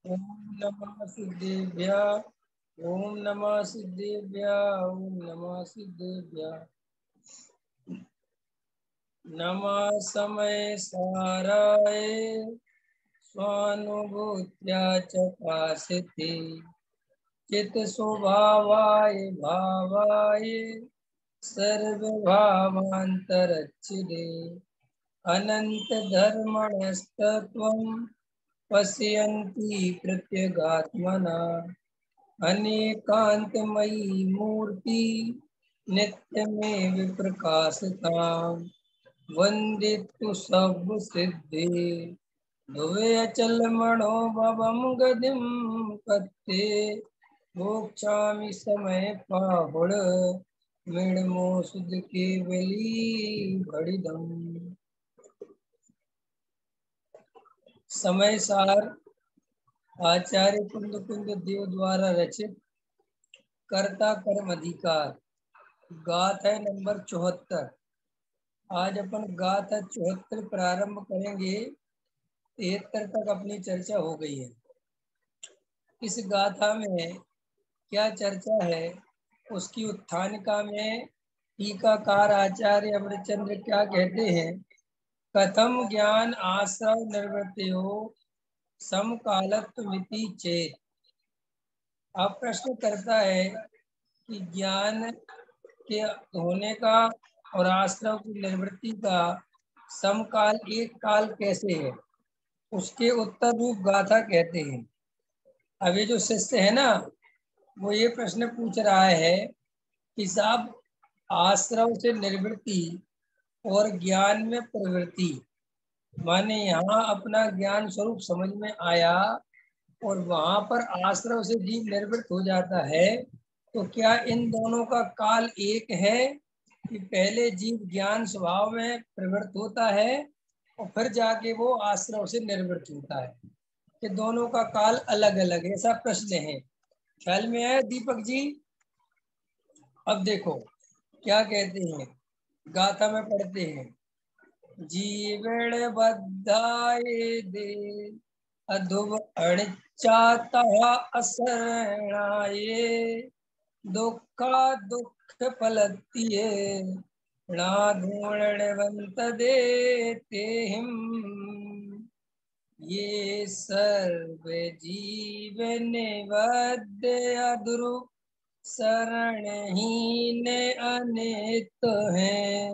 ओम नमः सिद्धेभ्यः। ओम नमः सिद्धेभ्यः। ओम नमः सिद्धेभ्यः। नमः समय साराय स्वानुभूत्या च भासिते चित स्वभावाय भावाय सर्वभावान्तरच्छिदे अनंत धर्मणस्तत्वं पश्यन्ति प्रत्यगात्मना अनेकांतमयी मूर्ति नित्यमेव प्रकाशताम् वंदितु सब सिद्धि भुवे अचल मनोभवम गदिम पत्ते मोक्षामि समय पाहुड़ मिणमो सुध केवली घड़िदम। समय सार आचार्य कुंद कुंद देव द्वारा रचित कर्ता कर्म अधिकार गाथा नंबर 74। आज अपन गाथा 74 प्रारंभ करेंगे। 73 तक अपनी चर्चा हो गई है। इस गाथा में क्या चर्चा है उसकी उत्थानिका में टीकाकार आचार्य अमृतचंद्र क्या कहते हैं। कथम ज्ञान आश्रव निर्वृत्तो समकालत्वमिति चेत। अब प्रश्न करता है कि ज्ञान के होने का और आश्रव की निवृत्ति का समकाल एक काल कैसे है। उसके उत्तर रूप गाथा कहते हैं। अब ये जो शिष्य है ना वो ये प्रश्न पूछ रहा है कि साहब आश्रव से निवृत्ति और ज्ञान में प्रवृत्ति माने यहाँ अपना ज्ञान स्वरूप समझ में आया और वहां पर आश्रव से जीव निर्वृत्त हो जाता है तो क्या इन दोनों का काल एक है कि पहले जीव ज्ञान स्वभाव में प्रवृत्त होता है और फिर जाके वो आश्रव से निर्वृत्त होता है कि दोनों का काल अलग अलग है। ऐसा प्रश्न है। ख्याल में आया दीपक जी। अब देखो क्या कहते हैं गाथा में पढ़ते हैं। जीवण बद्धाए दे अधुव अणिचातः असरणाये दुःखा दुःख फलतिये नाधूणवंत देते हिम ये सर्व जीवन बद्ध अध्रुव शरणहीन अनित हैं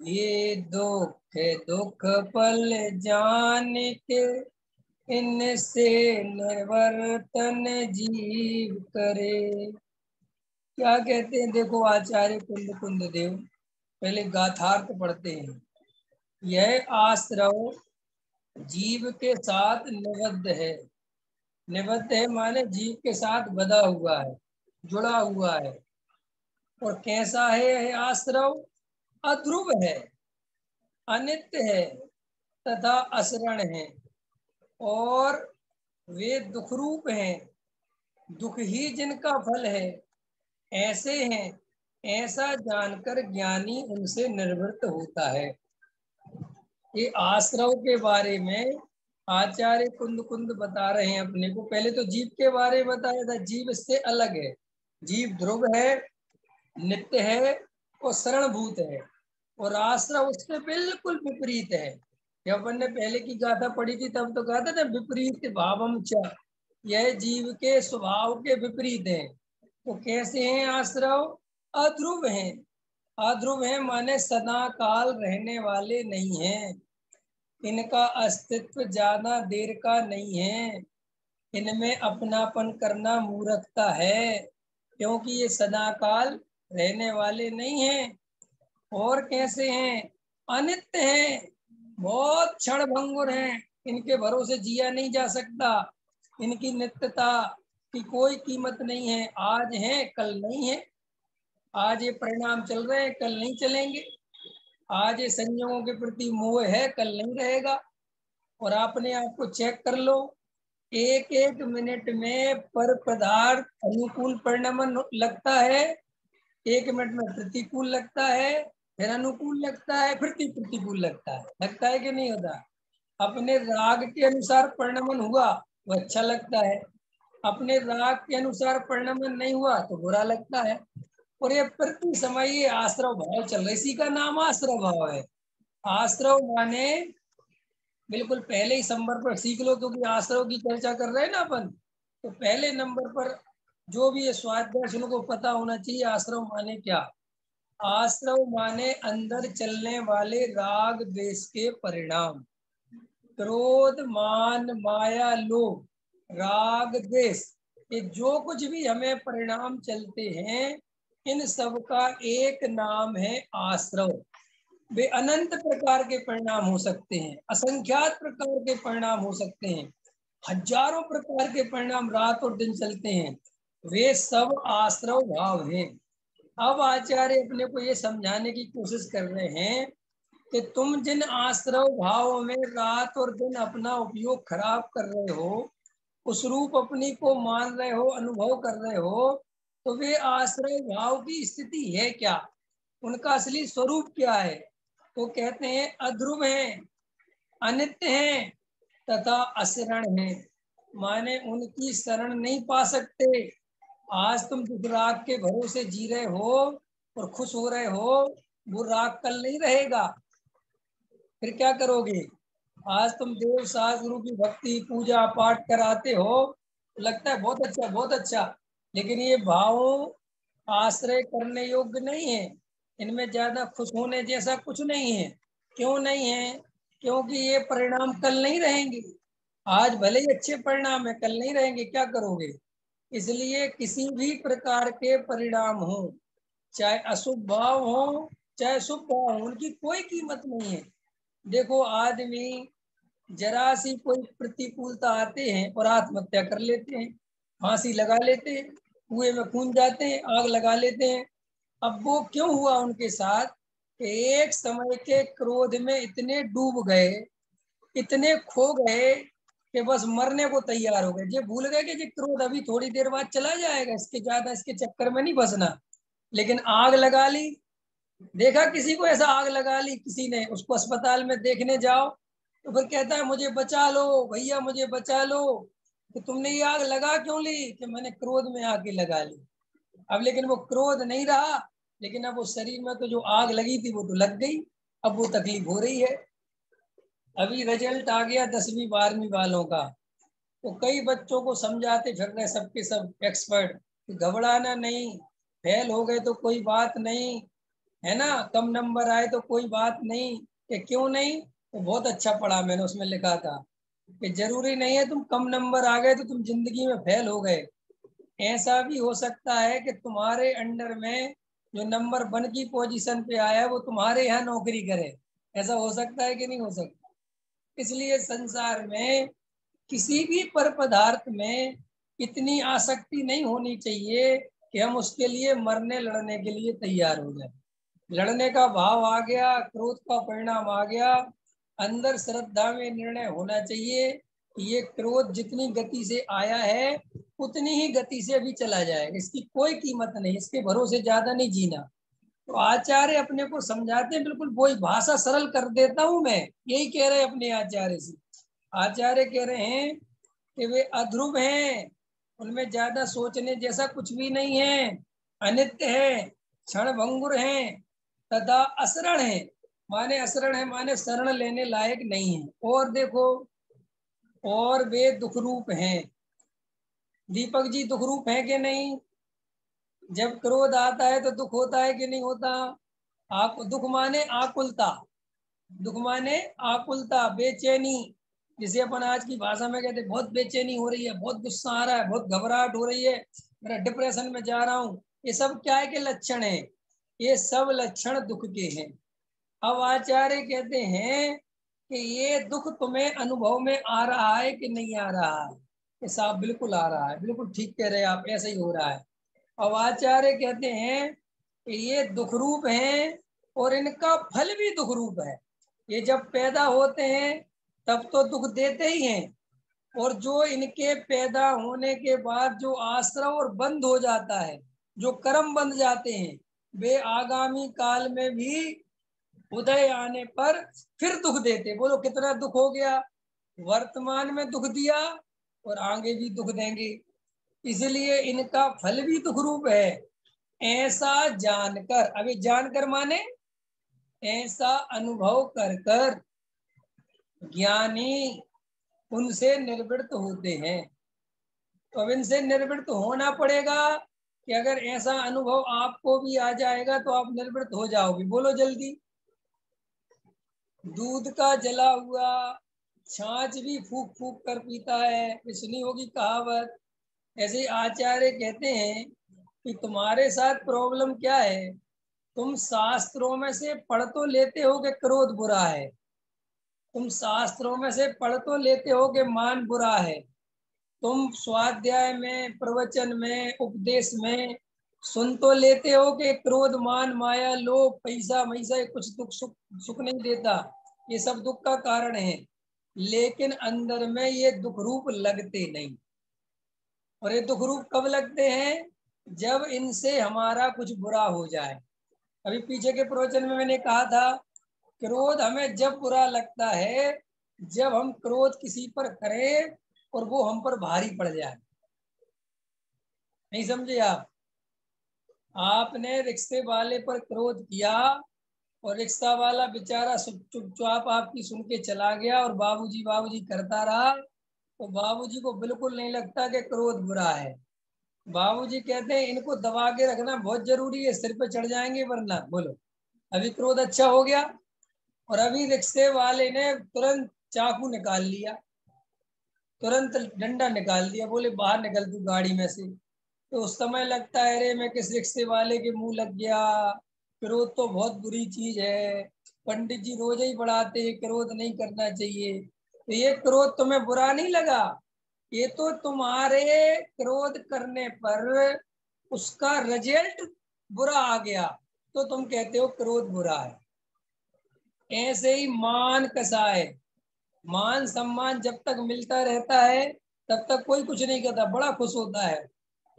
ये दुख दुख पल जान के इनसे निवर्तन जीव करे। क्या कहते हैं देखो आचार्य कुंद कुंद देव पहले गाथार्थ पढ़ते हैं। यह आश्रव जीव के साथ निबद्ध है। निबद्ध है माने जीव के साथ बधा हुआ है जुड़ा हुआ है। और कैसा है यह आश्रव। अध्रुव है अनित्य है तथा असरण है और वे दुख रूप हैं। दुख ही जिनका फल है ऐसे हैं ऐसा जानकर ज्ञानी उनसे निवृत्त होता है। ये आश्रव के बारे में आचार्य कुंद कुंद बता रहे हैं अपने को। पहले तो जीव के बारे में बताया था। जीव इससे अलग है। जीव ध्रुव है नित्य है और शरणभूत है और आश्रव उससे बिल्कुल विपरीत है। जब अपन ने पहले की गाथा पढ़ी थी तब तो कहा था ना विपरीत भावम च यह जीव के स्वभाव के विपरीत है। तो कैसे हैं आश्रव। अध्रुव हैं। अध्रुव है माने सदा काल रहने वाले नहीं हैं। इनका अस्तित्व ज्यादा देर का नहीं है। इनमें अपनापन करना मूर्खता है क्योंकि ये सदा काल रहने वाले नहीं हैं। और कैसे हैं अनित्य हैं बहुत क्षण भंगुर हैं। इनके भरोसे जिया नहीं जा सकता। इनकी नित्यता की कोई कीमत नहीं है। आज है कल नहीं है। आज ये परिणाम चल रहे हैं कल नहीं चलेंगे। आज ये संयोगों के प्रति मोह है कल नहीं रहेगा। और आपने आपको चेक कर लो एक एक मिनट में पर पदार्थ अनुकूल परिणाम लगता है। एक मिनट में प्रतिकूल लगता है फिर अनुकूल लगता है फिर प्रतिकूल लगता है कि नहीं होता। अपने राग के अनुसार परिणमन हुआ वो अच्छा लगता है। अपने राग के अनुसार परिणमन नहीं हुआ तो बुरा लगता है। और ये प्रति समय ये आश्रव भाव चल रहा है, इसी का नाम आश्रव भाव है। आश्रव माने बिल्कुल पहले ही नंबर पर सीख लो, क्योंकि आश्रव की चर्चा कर रहे हैं ना अपन, तो पहले नंबर पर जो भी ये स्वाध्याय उनको पता होना चाहिए आश्रव माने क्या। आश्रव माने अंदर चलने वाले राग द्वेष के परिणाम। क्रोध मान माया लोभ राग द्वेष, ये जो कुछ भी हमें परिणाम चलते हैं, इन सब का एक नाम है आश्रव। वे अनंत प्रकार के परिणाम हो सकते हैं, असंख्यात प्रकार के परिणाम हो सकते हैं, हजारों प्रकार के परिणाम रात और दिन चलते हैं, वे सब आश्रव भाव हैं। अब आचार्य अपने को ये समझाने की कोशिश कर रहे हैं कि तुम जिन आश्रव भाव में रात और दिन अपना उपयोग खराब कर रहे हो, उस रूप अपनी को मान रहे हो, अनुभव कर रहे हो, तो वे आश्रय भाव की स्थिति है क्या, उनका असली स्वरूप क्या है। तो कहते हैं अध्रुव हैं, अनित्य हैं तथा अशरण हैं। माने उनकी शरण नहीं पा सकते। आज तुम जिस राग के भरोसे जी रहे हो और खुश हो रहे हो, वो राग कल नहीं रहेगा। फिर क्या करोगे। आज तुम देव सास गुरु की भक्ति पूजा पाठ कराते हो, लगता है बहुत अच्छा बहुत अच्छा, लेकिन ये भाव आश्रय करने योग्य नहीं है। इनमें ज्यादा खुश होने जैसा कुछ नहीं है। क्यों नहीं है। क्योंकि ये परिणाम कल नहीं रहेंगे। आज भले ही अच्छे परिणाम है, कल नहीं रहेंगे, क्या करोगे। इसलिए किसी भी प्रकार के परिणाम हो, चाहे अशुभ भाव हो चाहे शुभ भाव हो, उनकी कोई कीमत नहीं है। देखो आदमी जरा सी कोई प्रतिकूलता आते हैं और आत्महत्या कर लेते हैं, फांसी लगा लेते हैं, कुएं में कूद जाते हैं, आग लगा लेते हैं। अब वो क्यों हुआ उनके साथ कि एक समय के क्रोध में इतने डूब गए, इतने खो गए कि बस मरने को तैयार हो गए। ये भूल गए कि ये क्रोध अभी थोड़ी देर बाद चला जाएगा, इसके ज्यादा इसके चक्कर में नहीं फंसना। लेकिन आग लगा ली। देखा किसी को ऐसा आग लगा ली किसी ने, उसको अस्पताल में देखने जाओ तो फिर कहता है मुझे बचा लो भैया, मुझे बचा लो। कि तुमने ये आग लगा क्यों ली, कि मैंने क्रोध में आके लगा ली। अब लेकिन वो क्रोध नहीं रहा, लेकिन अब वो शरीर में तो जो आग लगी थी वो तो लग गई। अब वो तकलीफ हो रही है। अभी रिजल्ट आ गया 10वीं 12वीं वालों का, तो कई बच्चों को समझाते फिर रहे सबके सब एक्सपर्ट कि घबराना नहीं, फेल हो गए तो कोई बात नहीं, है ना, कम नंबर आए तो कोई बात नहीं। कि क्यों नहीं, तो बहुत अच्छा पढ़ा मैंने, उसमें लिखा था कि जरूरी नहीं है तुम कम नंबर आ गए तो तुम जिंदगी में फेल हो गए। ऐसा भी हो सकता है कि तुम्हारे अंडर में जो नंबर 1 की पोजीशन पे आया है वो तुम्हारे यहाँ नौकरी करे। ऐसा हो सकता है कि नहीं हो सकता। इसलिए संसार में किसी भी पर पदार्थ में इतनी आसक्ति नहीं होनी चाहिए कि हम उसके लिए मरने लड़ने के लिए तैयार हो जाए। लड़ने का भाव आ गया, क्रोध का परिणाम आ गया, अंदर श्रद्धा में निर्णय होना चाहिए कि ये क्रोध जितनी गति से आया है उतनी ही गति से अभी चला जाएगा, इसकी कोई कीमत नहीं, इसके भरोसे ज्यादा नहीं जीना। तो आचार्य अपने को समझाते हैं, बिल्कुल वही भाषा सरल कर देता हूं मैं, यही कह रहे हैं अपने आचार्य से। आचार्य कह रहे हैं कि वे अध्रुव हैं, उनमें ज्यादा सोचने जैसा कुछ भी नहीं है, अनित्य है, क्षण भंगुर है तथा असरण है। माने असरण है माने शरण लेने लायक नहीं है। और देखो, और वे दुख रूप हैं। दीपक जी दुख रूप है कि नहीं। जब क्रोध आता है तो दुख होता है कि नहीं होता। दुख माने आकुलता, दुख माने आकुलता, बेचैनी, जिसे अपन आज की भाषा में कहते हैं बहुत बेचैनी हो रही है, बहुत गुस्सा आ रहा है, बहुत घबराहट हो रही है, मेरा डिप्रेशन में जा रहा हूँ। ये सब क्या है के लक्षण है, ये सब लक्षण दुख के हैं। अब आचार्य कहते हैं कि ये दुख तुम्हें अनुभव में आ रहा है कि नहीं आ रहा है। ये साहब बिल्कुल आ रहा है, बिल्कुल ठीक कह रहे हैं आप, ऐसे ही हो रहा है। अब आचार्य कहते हैं कि ये दुख रूप है और इनका फल भी दुख रूप है। ये जब पैदा होते हैं तब तो दुख देते ही हैं, और जो इनके पैदा होने के बाद जो आश्रव और बंद हो जाता है, जो कर्म बंध जाते हैं, वे आगामी काल में भी उदय आने पर फिर दुख देते। बोलो कितना दुख हो गया। वर्तमान में दुख दिया, और आगे भी दुख देंगे, इसलिए इनका फल भी दुख रूप है। ऐसा जानकर, अभी जानकर माने ऐसा अनुभव कर कर ज्ञानी उनसे निर्वृत्त होते हैं। तो अब इनसे निर्वृत्त होना पड़ेगा कि अगर ऐसा अनुभव आपको भी आ जाएगा तो आप निर्वृत्त हो जाओगे। बोलो जल्दी। दूध का जला हुआ छाछ भी फूक फूक कर पीता है, ये सुनी होगी कहावत। ऐसे आचार्य कहते हैं कि तुम्हारे साथ प्रॉब्लम क्या है, तुम शास्त्रों में से पढ़ तो लेते हो कि क्रोध बुरा है, तुम शास्त्रों में से पढ़ तो लेते हो कि मान बुरा है, तुम स्वाध्याय में, प्रवचन में, उपदेश में सुन तो लेते हो कि क्रोध, मान, माया, लोभ, पैसा मैसा कुछ दुख सुख सुख नहीं देता, ये सब दुख का कारण है, लेकिन अंदर में ये दुख रूप लगते नहीं। और ये दुख रूप कब लगते हैं? जब इनसे हमारा कुछ बुरा हो जाए। अभी पीछे के प्रवचन में मैंने कहा था, क्रोध हमें जब बुरा लगता है जब हम क्रोध किसी पर करें और वो हम पर भारी पड़ जाए। नहीं समझे आप? आपने रिक्शे वाले पर क्रोध किया और रिक्शा वाला बेचारा चुपचाप आपकी सुन के चला गया और बाबूजी बाबूजी करता रहा, तो बाबूजी को बिल्कुल नहीं लगता कि क्रोध बुरा है। बाबूजी कहते हैं इनको दबा के रखना बहुत जरूरी है, सिर पे चढ़ जाएंगे वरना। बोलो, अभी क्रोध अच्छा हो गया और अभी रिक्शे वाले ने तुरंत चाकू निकाल लिया, तुरंत डंडा निकाल दिया, बोले बाहर निकल तू गाड़ी में से। तो उस समय लगता है अरे मैं किस रिक्शे वाले के मुंह लग गया, क्रोध तो बहुत बुरी चीज है, पंडित जी रोज ही पढ़ाते हैं क्रोध नहीं करना चाहिए। तो ये क्रोध तुम्हें बुरा नहीं लगा, ये तो तुम्हारे क्रोध करने पर उसका रिजल्ट बुरा आ गया, तो तुम कहते हो क्रोध बुरा है। ऐसे ही मान कसाय, मान सम्मान जब तक मिलता रहता है तब तक कोई कुछ नहीं कहता, बड़ा खुश होता है।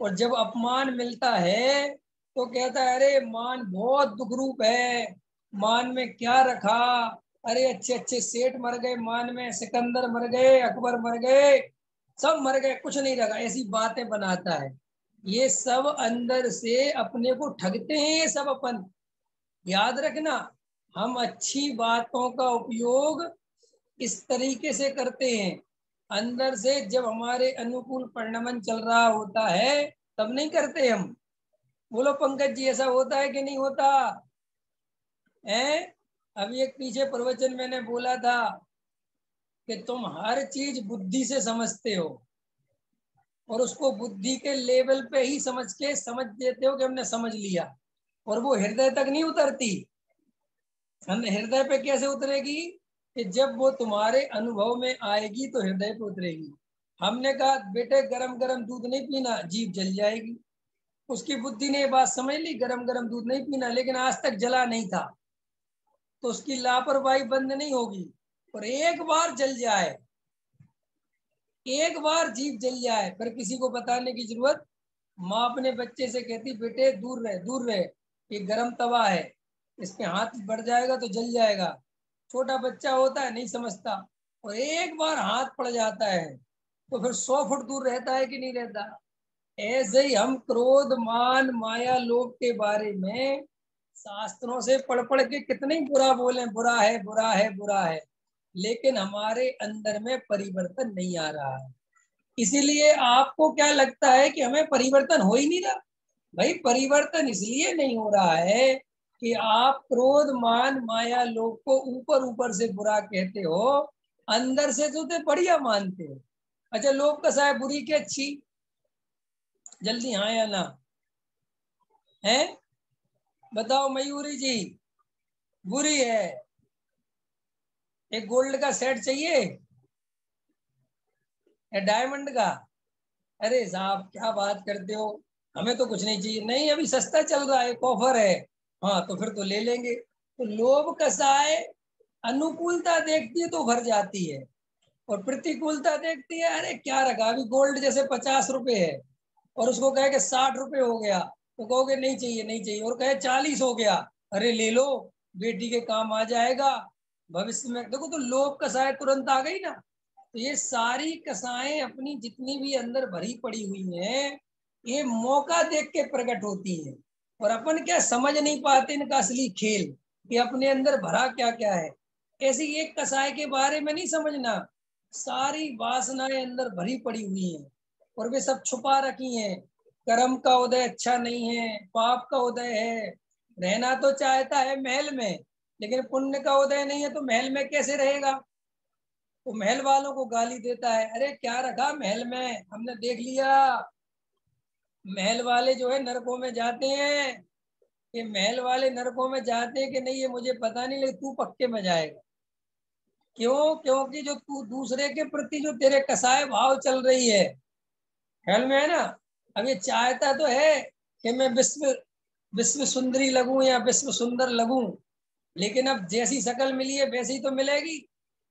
और जब अपमान मिलता है तो कहता है अरे मान बहुत दुख रूप है, मान में क्या रखा, अरे अच्छे अच्छे सेठ मर गए मान में, सिकंदर मर गए, अकबर मर गए, सब मर गए, कुछ नहीं रखा, ऐसी बातें बनाता है। ये सब अंदर से अपने को ठगते हैं, ये सब अपन। याद रखना, हम अच्छी बातों का उपयोग इस तरीके से करते हैं, अंदर से जब हमारे अनुकूल परिणमन चल रहा होता है तब नहीं करते हम। बोलो पंकज जी, ऐसा होता है कि नहीं होता है? अभी एक पीछे प्रवचन मैंने बोला था कि तुम हर चीज बुद्धि से समझते हो और उसको बुद्धि के लेवल पे ही समझ देते हो कि हमने समझ लिया, और वो हृदय तक नहीं उतरती। हृदय पे कैसे उतरेगी? कि जब वो तुम्हारे अनुभव में आएगी तो हृदय पे उतरेगी। हमने कहा बेटे गरम गरम दूध नहीं पीना, जीभ जल जाएगी। उसकी बुद्धि ने बात समझ ली, गरम गरम दूध नहीं पीना, लेकिन आज तक जला नहीं था, तो उसकी लापरवाही बंद नहीं होगी। और एक बार जल जाए, एक बार जीभ जल जाए, फिर किसी को बताने की जरूरत। माँ अपने बच्चे से कहती बेटे दूर रहे दूर रहे, ये गरम तवा है, इस पे हाथ बढ़ जाएगा तो जल जाएगा। छोटा बच्चा होता है, नहीं समझता, और एक बार हाथ पड़ जाता है तो फिर 100 फुट दूर रहता है कि नहीं रहता। ऐसे ही हम क्रोध, मान, माया, लोभ के बारे में शास्त्रों से पढ़ पढ़ के कितने बुरा बोले, बुरा है बुरा है बुरा है, लेकिन हमारे अंदर में परिवर्तन नहीं आ रहा है। इसीलिए आपको क्या लगता है कि हमें परिवर्तन हो ही नहीं रहा? भाई परिवर्तन इसलिए नहीं हो रहा है कि आप क्रोध, मान, माया, लोभ को ऊपर ऊपर से बुरा कहते हो, अंदर से तो बढ़िया मानते हो। अच्छा, लोभ कसा है, बुरी की अच्छी? जल्दी हाँ या ना है, बताओ मयूरी जी। बुरी है। एक गोल्ड का सेट चाहिए या डायमंड का? अरे साहब क्या बात करते हो, हमें तो कुछ नहीं चाहिए। नहीं अभी सस्ता चल रहा है, एक ऑफर है। हाँ तो फिर तो ले लेंगे। तो लोभ कैसा है? अनुकूलता देखती है तो भर जाती है, और प्रतिकूलता देखती है, अरे क्या रखा, अभी गोल्ड जैसे 50 रुपए है और उसको कहे कि 60 रुपए हो गया, तो कहोगे नहीं चाहिए नहीं चाहिए, और कहे 40 हो गया, अरे ले लो, बेटी के काम आ जाएगा भविष्य में। देखो तो लोभ कैसा है, तुरंत आ गई ना। तो ये सारी कसाएं अपनी जितनी भी अंदर भरी पड़ी हुई हैं, ये मौका देख के प्रकट होती हैं, और अपन क्या समझ नहीं पाते इनका असली खेल कि अपने अंदर भरा क्या क्या है। ऐसी एक कसाय के बारे में नहीं समझना, सारी वासनाएं अंदर भरी पड़ी हुई हैं और वे सब छुपा रखी हैं। कर्म का उदय अच्छा नहीं है, पाप का उदय है। रहना तो चाहता है महल में, लेकिन पुण्य का उदय नहीं है तो महल में कैसे रहेगा। वो महल वालों को गाली देता है, अरे क्या रखा महल में, हमने देख लिया महल वाले जो है नरकों में जाते हैं। ये महल वाले नरकों में जाते हैं कि नहीं ये मुझे पता नहीं, लेकिन तू पक्के में जाएगा। क्यों? क्योंकि जो तू दूसरे के प्रति जो तेरे कसाय भाव चल रही है ख्याल में है ना। अब ये चाहता तो है कि मैं विश्व विश्व सुंदरी लगूं या विश्व सुंदर लगूं, लेकिन अब जैसी शक्ल मिली है वैसी तो मिलेगी।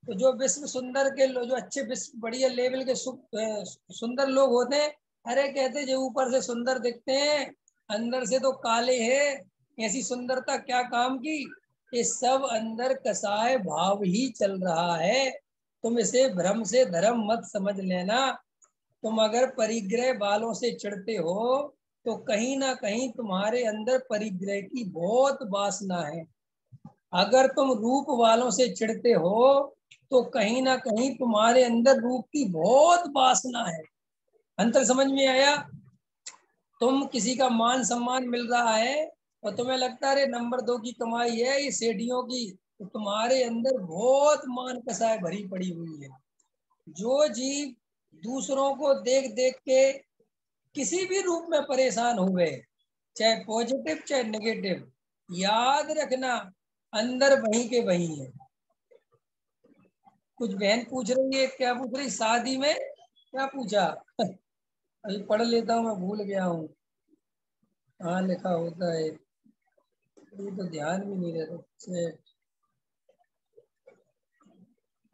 तो जो विश्व सुंदर के जो अच्छे विश्व बढ़िया लेवल के सुंदर लोग होते हैं, अरे कहते जो ऊपर से सुंदर दिखते हैं अंदर से तो काले हैं, ऐसी सुंदरता क्या काम की। ये सब अंदर कसाय भाव ही चल रहा है। तुम इसे भ्रम से धर्म मत समझ लेना। तुम अगर परिग्रह वालों से चिढ़ते हो तो कहीं ना कहीं तुम्हारे अंदर परिग्रह की बहुत वासना है। अगर तुम रूप वालों से चिढ़ते हो तो कहीं ना कहीं तुम्हारे अंदर रूप की बहुत वासना है। अंतर समझ में आया? तुम किसी का मान सम्मान मिल रहा है और तुम्हें लगता है अरे नंबर 2 की कमाई है ये सेठियों की, तो तुम्हारे अंदर बहुत मान कसाय भरी पड़ी हुई है। जो जीव दूसरों को देख देख के किसी भी रूप में परेशान हुए, चाहे पॉजिटिव चाहे नेगेटिव, याद रखना अंदर वहीं के वहीं है। कुछ बहन पूछ रही है, क्या पूछ रही? शादी में क्या पूछा? अभी पढ़ लेता हूँ, मैं भूल गया हूँ। हाँ लिखा होता है, ये तो ध्यान भी नहीं रहता।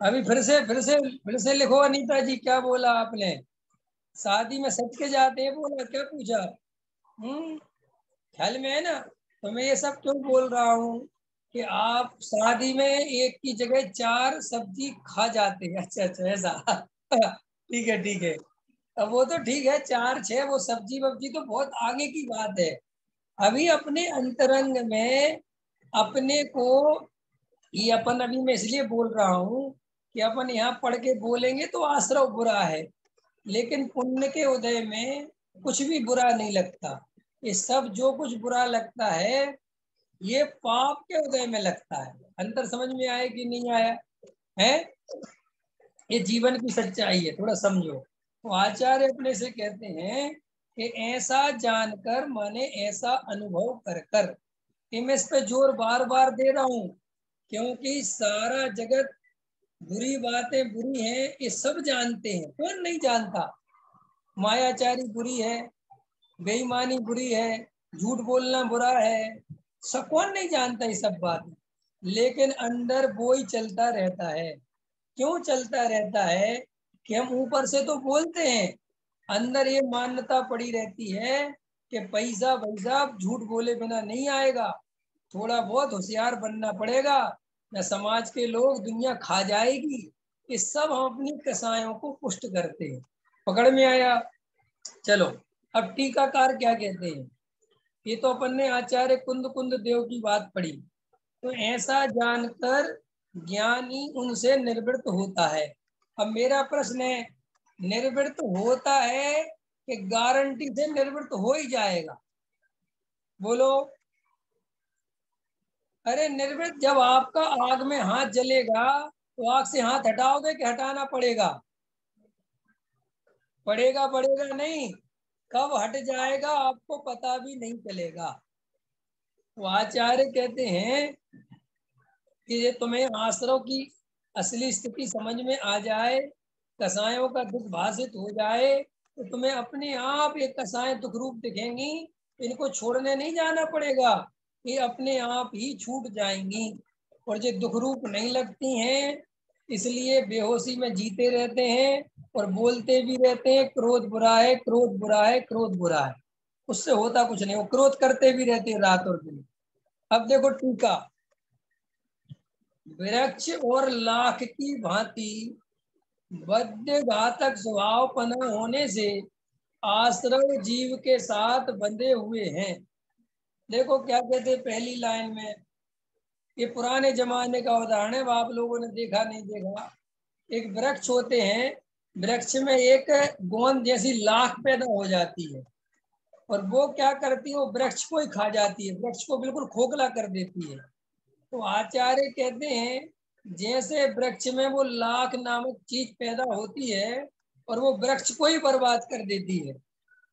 अभी फिर से लिखो अनीता जी, क्या बोला आपने? शादी में सच के जाते हैं बोला, क्या पूछा? ख्याल में है ना। तो मैं ये सब क्यों बोल रहा हूँ कि आप शादी में एक की जगह 4 सब्जी खा जाते हैं। अच्छा अच्छा ऐसा ठीक है ठीक है। अब वो तो ठीक है, 4-6 वो सब्जी वब्जी तो बहुत आगे की बात है। अभी अपने अंतरंग में अपने को, ये अपन अभी मैं इसलिए बोल रहा हूँ कि अपन यहाँ पढ़ के बोलेंगे तो आश्रव बुरा है, लेकिन पुण्य के उदय में कुछ भी बुरा नहीं लगता। ये सब जो कुछ बुरा लगता है ये पाप के उदय में लगता है। अंतर समझ में आया कि नहीं आया है? ये जीवन की सच्चाई है, थोड़ा समझो। तो आचार्य अपने से कहते हैं कि ऐसा जानकर माने ऐसा अनुभव कर कर। मैं इस पे जोर बार बार दे रहा हूँ क्योंकि सारा जगत बुरी बातें बुरी हैं ये सब जानते हैं, कौन नहीं जानता। मायाचारी बुरी है, बेईमानी बुरी है, झूठ बोलना बुरा है, सब कौन नहीं जानता ये सब बात। लेकिन अंदर वो ही चलता रहता है। क्यों चलता रहता है? कि हम ऊपर से तो बोलते हैं, अंदर ये मान्यता पड़ी रहती है कि पैसा वैसा झूठ बोले बिना नहीं आएगा, थोड़ा बहुत होशियार बनना पड़ेगा, न समाज के लोग दुनिया खा जाएगी। ये सब हम अपनी कसायों को पुष्ट करते हैं। पकड़ में आया? चलो अब टीकाकार क्या कहते हैं। ये तो अपन ने आचार्य कुंद कुंद देव की बात पढ़ी। तो ऐसा जानकर ज्ञानी उनसे निर्वृत्त होता है। अब मेरा प्रश्न है, निर्वृत्त होता है कि गारंटी से निर्वृत्त हो ही जाएगा? बोलो। अरे निर्वृत्त, जब आपका आग में हाथ जलेगा तो आग से हाथ हटाओगे कि हटाना पड़ेगा? पड़ेगा पड़ेगा नहीं, कब हट जाएगा आपको पता भी नहीं चलेगा। तो आचार्य कहते हैं कि ये तुम्हें आश्रव की असली स्थिति समझ में आ जाए, कसायों का दुख भाषित हो जाए, तो तुम्हें अपने आप ये कसाएं दुख रूप दिखेंगी। इनको छोड़ने नहीं जाना पड़ेगा, ये अपने आप ही छूट जाएंगी। और जो दुख रूप नहीं लगती हैं इसलिए बेहोशी में जीते रहते हैं और बोलते भी रहते हैं क्रोध बुरा है, क्रोध बुरा है, क्रोध बुरा है। उससे होता कुछ नहीं, वो क्रोध करते भी रहते हैं रात और दिन। अब देखो टीका, वृक्ष और लाख की भांति बद्ध घातक स्वभाव पना होने से आश्रव जीव के साथ बंधे हुए हैं। देखो क्या कहते हैं पहली लाइन में, ये पुराने जमाने का उदाहरण है, आप लोगों ने देखा नहीं देखा। एक वृक्ष होते हैं, वृक्ष में एक गोंद जैसी लाख पैदा हो जाती है और वो क्या करती है, वो वृक्ष को ही खा जाती है, वृक्ष को बिल्कुल खोखला कर देती है। तो आचार्य कहते हैं जैसे वृक्ष में वो लाख नामक चीज पैदा होती है और वो वृक्ष को ही बर्बाद कर देती है,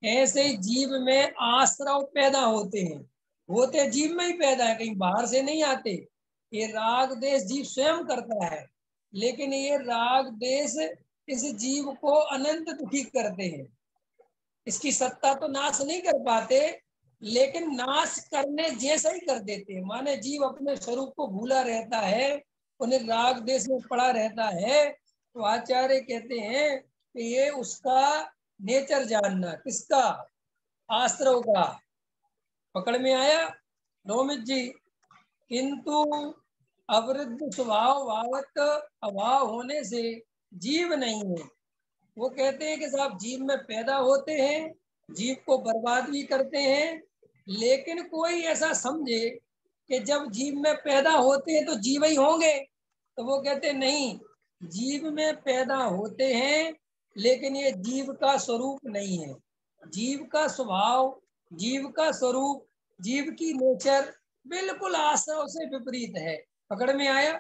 ऐसे ही जीव में आश्रव पैदा होते हैं। होते जीव में ही पैदा है, कहीं बाहर से नहीं आते। ये राग देश जीव स्वयं करता है, लेकिन ये राग देश इस जीव को अनंत दुखी करते हैं। इसकी सत्ता तो नाश नहीं कर पाते, लेकिन नाश करने जैसा ही कर देते हैं। माने जीव अपने स्वरूप को भूला रहता है, उन्हें राग देश में पड़ा रहता है। तो आचार्य कहते हैं कि ये उसका नेचर जानना, किसका, आश्रव का। पकड़ में आया रोमित जी। किंतु अवृद्ध स्वभाव भावत अभाव होने से जीव नहीं है। वो कहते हैं कि साहब जीव में पैदा होते हैं, जीव को बर्बाद भी करते हैं, लेकिन कोई ऐसा समझे कि जब जीव में पैदा होते हैं तो जीव ही होंगे, तो वो कहते नहीं, जीव में पैदा होते हैं लेकिन ये जीव का स्वरूप नहीं है। जीव का स्वभाव, जीव का स्वरूप, जीव की नेचर बिल्कुल आश्रव से विपरीत है। पकड़ में आया।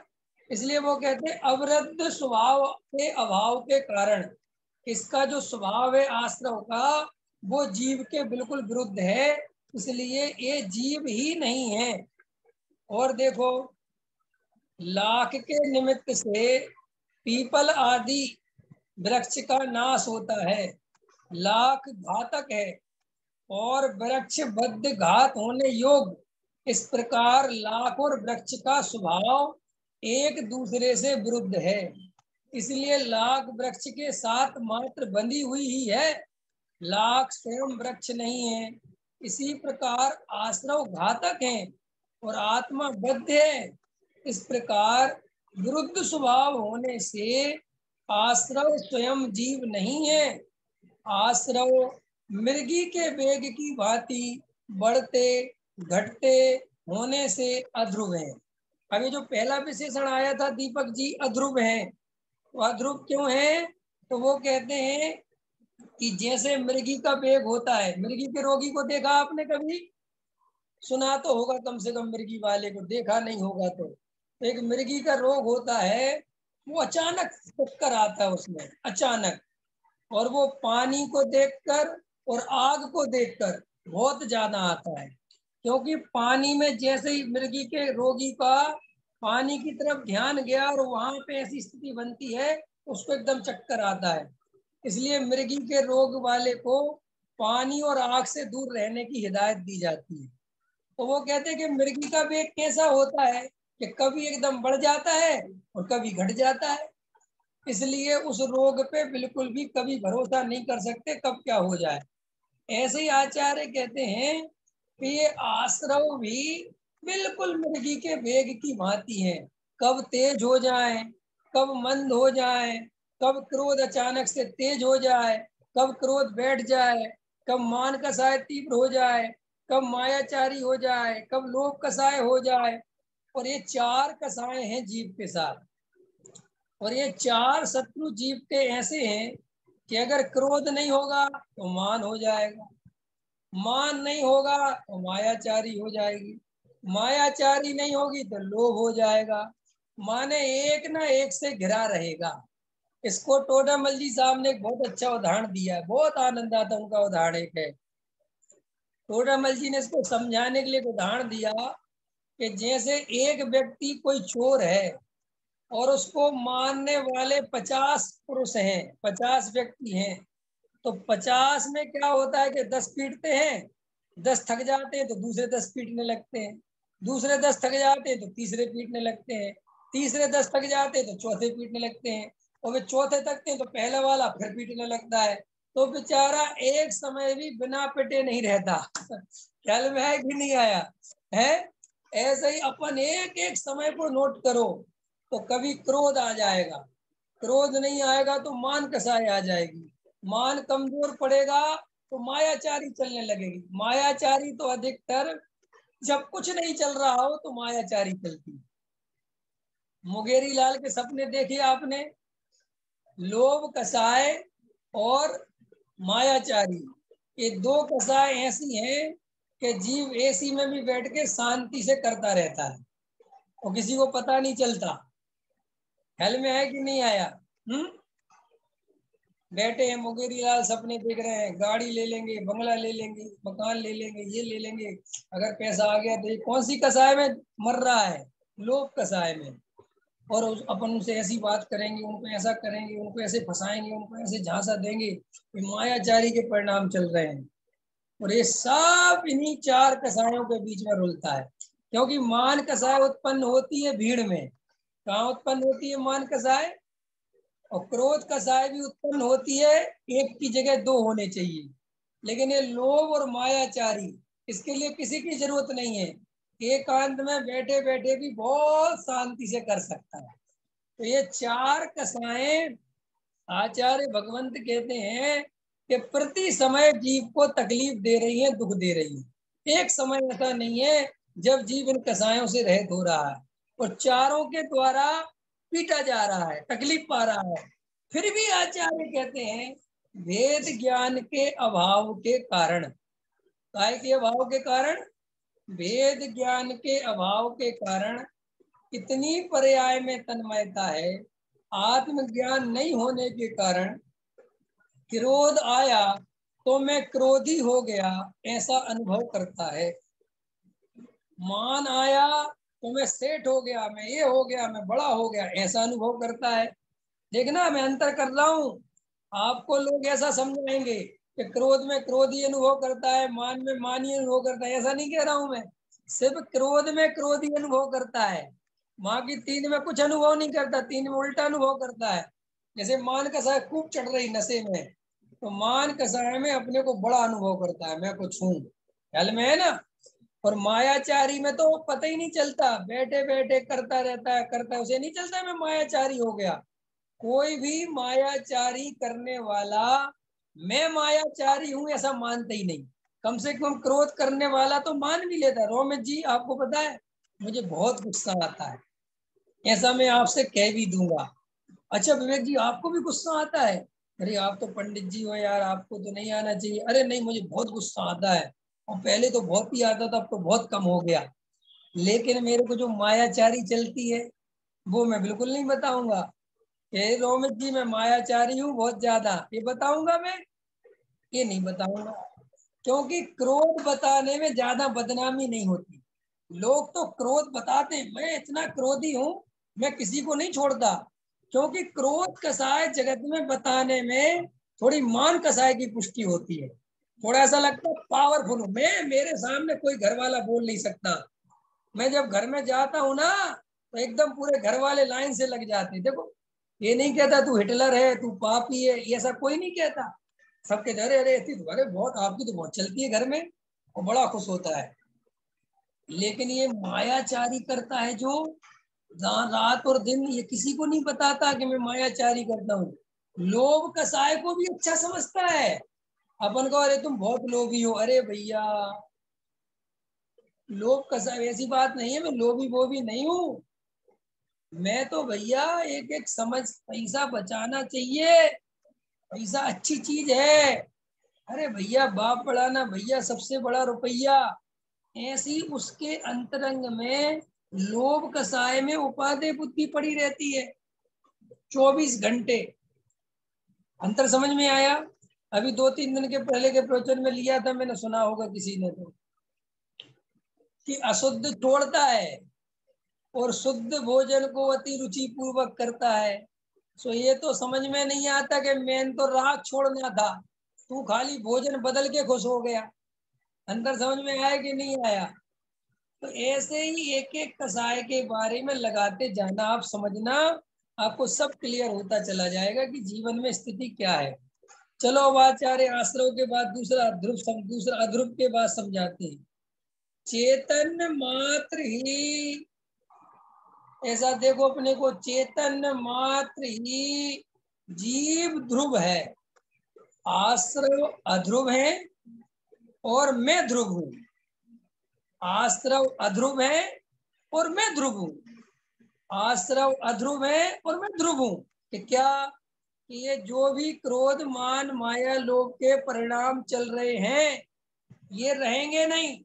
इसलिए वो कहते हैं अवरुद्ध स्वभाव के अभाव के कारण इसका जो स्वभाव है आश्रव का, वो जीव के बिल्कुल विरुद्ध है, इसलिए ये जीव ही नहीं है। और देखो, लाख के निमित्त से पीपल आदि वृक्ष का नाश होता है, लाख घातक है और वृक्ष बद्ध घात होने योग। इस प्रकार लाख और वृक्ष का स्वभाव एक दूसरे से विरुद्ध है, इसलिए लाख वृक्ष के साथ मात्र बंधी हुई ही है, लाख स्वयं वृक्ष नहीं है। इसी प्रकार आश्रव घातक है और आत्मा बद्ध है। इस प्रकार विरुद्ध स्वभाव होने से आश्रव स्वयं जीव नहीं है। आश्रव मृगी के वेग की भांति बढ़ते घटते होने से अध्रुव है। अभी जो पहला विशेषण आया था दीपक जी, अध्रुव है, तो अध्रुव क्यों है? तो वो कहते हैं कि जैसे मृगी का वेग होता है, मृगी के रोगी को देखा आपने कभी? सुना तो होगा कम से कम, मृगी वाले को देखा नहीं होगा तो एक मृगी का रोग होता है, वो अचानक चक्कर आता है उसमें, अचानक। और वो पानी को देखकर और आग को देखकर बहुत ज्यादा आता है, क्योंकि पानी में जैसे ही मृगी के रोगी का पानी की तरफ ध्यान गया और वहां पे ऐसी स्थिति बनती है, उसको एकदम चक्कर आता है। इसलिए मृगी के रोग वाले को पानी और आग से दूर रहने की हिदायत दी जाती है। तो वो कहते हैं कि मृगी का वेग कैसा होता है कि कभी एकदम बढ़ जाता है और कभी घट जाता है, इसलिए उस रोग पे बिल्कुल भी कभी भरोसा नहीं कर सकते कब क्या हो जाए। ऐसे ही आचार्य कहते हैं कि ये आश्रव भी बिल्कुल मृगी के वेग की भांति है, कब तेज हो जाए, कब मंद हो जाए, कब क्रोध अचानक से तेज हो जाए, कब क्रोध बैठ जाए, कब मान कसाय तीव्र हो जाए, कब मायाचारी हो जाए, कब लोभ कसाय हो जाए। और ये चार कसाय हैं जीव के साथ, और ये चार शत्रु जीव के ऐसे हैं कि अगर क्रोध नहीं होगा तो मान हो जाएगा, मान नहीं होगा तो मायाचारी हो जाएगी, मायाचारी नहीं होगी तो लोभ हो जाएगा। माने एक ना एक से घिरा रहेगा। इसको टोडामल जी साहब ने एक बहुत अच्छा उदाहरण दिया है, बहुत आनंद आता उनका उदाहरण एक है। टोडामल जी ने इसको समझाने के लिए एक उदाहरण दिया कि जैसे एक व्यक्ति कोई चोर है और उसको मारने वाले 50 पुरुष हैं, 50 व्यक्ति हैं, तो 50 में क्या होता है कि 10 पीटते हैं, 10 थक जाते हैं तो दूसरे 10 पीटने लगते हैं, दूसरे 10 थक जाते हैं तो तीसरे पीटने लगते हैं, तीसरे 10 थक जाते हैं तो चौथे पीटने लगते हैं, और वे चौथे थकते हैं तो पहले वाला फिर पीटने लगता है। तो बेचारा एक समय भी बिना पिटे नहीं रहता। ख्याल में है कि नहीं आया है? ऐसे ही अपन एक एक समय को नोट करो, तो कभी क्रोध आ जाएगा, क्रोध नहीं आएगा तो मान कसाय आ जाएगी, मान कमजोर पड़ेगा तो मायाचारी चलने लगेगी। मायाचारी तो अधिकतर जब कुछ नहीं चल रहा हो तो मायाचारी चलती। मुंगेरी लाल के सपने देखे आपने? लोभ कसाय और मायाचारी, ये दो कसाय ऐसी हैं कि जीव एसी में भी बैठ के शांति से करता रहता है और किसी को पता नहीं चलता। ख्याल में है कि नहीं आया? बैठे हैं मुंगेरी लाल, सपने देख रहे हैं, गाड़ी ले लेंगे, बंगला ले लेंगे, मकान ले लेंगे, ये ले लेंगे, अगर पैसा आ गया तो। ये कौन सी कसाय में मर रहा है? लोभ कसाय में। और अपन उनसे ऐसी बात करेंगे, उनको ऐसा करेंगे, उनको ऐसे फंसाएंगे, उनको ऐसे झांसा देंगे। ये मायाचारी के परिणाम चल रहे हैं और ये सब इन्हीं चार कसायों के बीच में रुलता है। क्योंकि मान कसाय उत्पन्न होती है भीड़ में। कहाँ उत्पन्न होती है मान कसाय? और क्रोध कसाय भी उत्पन्न होती है, एक की जगह दो होने चाहिए। लेकिन ये लोभ और मायाचारी, इसके लिए किसी की जरूरत नहीं है, एकांत में बैठे बैठे भी बहुत शांति से कर सकता है। तो ये चार कसाएं आचार्य भगवंत कहते हैं कि प्रति समय जीव को तकलीफ दे रही है, दुख दे रही है। एक समय ऐसा नहीं है जब जीव इन कसायों से रहित हो रहा है और चारों के द्वारा पीटा जा रहा है, तकलीफ पा रहा है। फिर भी आचार्य कहते हैं वेद ज्ञान के अभाव के कारण, काय के अभाव के कारण, वेद ज्ञान के अभाव के कारण इतनी पर्याय में तन्मयता है। आत्मज्ञान नहीं होने के कारण क्रोध आया तो मैं क्रोधी हो गया ऐसा अनुभव करता है। मान आया तो मैं सेठ हो गया, मैं ये हो गया, मैं बड़ा हो गया ऐसा अनुभव करता है। देखना मैं अंतर कर रहा हूँ। आपको लोग ऐसा समझाएंगे कि क्रोध में क्रोधी अनुभव करता है, मान में मानी अनुभव करता है। ऐसा नहीं कह रहा हूं मैं, सिर्फ क्रोध में क्रोधी अनुभव करता है। माँ की तीन में कुछ अनुभव नहीं करता, तीन में उल्टा अनुभव करता है। जैसे मान कसाय खूब चढ़ रही नशे में, तो मान कसाय में अपने को बड़ा अनुभव करता है, मैं कुछ हूँ। ख्याल में है ना? और मायाचारी में तो पता ही नहीं चलता, बैठे बैठे करता रहता है, करता है, उसे नहीं चलता मैं मायाचारी हो गया। कोई भी मायाचारी करने वाला मैं मायाचारी हूं ऐसा मानता ही नहीं। कम से कम क्रोध करने वाला तो मान भी लेता। रोमित जी आपको पता है मुझे बहुत गुस्सा आता है, ऐसा मैं आपसे कह भी दूंगा। अच्छा विवेक जी आपको भी गुस्सा आता है? अरे आप तो पंडित जी हो यार, आपको तो नहीं आना चाहिए। अरे नहीं, मुझे बहुत गुस्सा आता है और पहले तो बहुत ही आता था, अब तो बहुत कम हो गया। लेकिन मेरे को जो मायाचारी चलती है वो मैं बिल्कुल नहीं बताऊंगा। ये रोमित जी मैं मायाचारी हूँ बहुत ज्यादा, ये बताऊंगा मैं? ये नहीं बताऊंगा। क्योंकि क्रोध बताने में ज्यादा बदनामी नहीं होती। लोग तो क्रोध बताते हैं, मैं इतना क्रोधी हूँ, मैं किसी को नहीं छोड़ता। क्योंकि क्रोध कसाय जगत में बताने में थोड़ी मान कसाय की पुष्टि होती है। थोड़ा ऐसा लगता है पावरफुल हूँ मैं, मेरे सामने कोई घर वाला बोल नहीं सकता। मैं जब घर में जाता हूँ ना तो एकदम पूरे घर वाले लाइन से लग जाते। देखो ये नहीं कहता तू हिटलर है, तू पापी है, ये ऐसा कोई नहीं कहता। सब कहते अरे अरे अरे बहुत आपकी तो बहुत चलती है घर में, और बड़ा खुश होता है। लेकिन ये मायाचारी करता है जो रात और दिन, ये किसी को नहीं बताता कि मैं मायाचारी करता हूँ। लोभ कसाय को भी अच्छा समझता है। अपन को अरे तुम बहुत लोभी हो, अरे भैया लोभ कसाय ऐसी बात नहीं है, मैं लोभी वोभी नहीं हूँ। मैं तो भैया एक एक समझ, पैसा बचाना चाहिए, पैसा अच्छी चीज है। अरे भैया बाप बढ़ाना भैया सबसे बड़ा रुपया। ऐसी उसके अंतरंग में लोभ कसाय में उपादेय बुद्धि पड़ी रहती है 24 घंटे। अंतर समझ में आया? अभी 2-3 दिन के पहले के प्रवचन में लिया था मैंने, सुना होगा किसी ने तो, कि अशुद्ध छोड़ता है और शुद्ध भोजन को अति रुचि पूर्वक करता है। सो ये तो समझ में नहीं आता कि मैंने तो राग छोड़ना था, तू खाली भोजन बदल के खुश हो गया। अंदर समझ में आया कि नहीं आया? तो ऐसे ही एक एक कसाय के बारे में लगाते जाना, आप समझना आपको सब क्लियर होता चला जाएगा कि जीवन में स्थिति क्या है। चलो अब आचार्य आश्रव के बाद दूसरा अध्रुव के बाद समझाते हैं। चेतन मात्र ही ऐसा देखो अपने को, चेतन मात्र ही जीव ध्रुव है, आश्रव अध्रुव है और मैं ध्रुव हूं। आश्रव अध्रुव है और मैं ध्रुव हूं। आश्रव अध्रुव है और मैं ध्रुव हूं। कि क्या कि ये जो भी क्रोध मान माया लोभ के परिणाम चल रहे हैं, ये रहेंगे नहीं,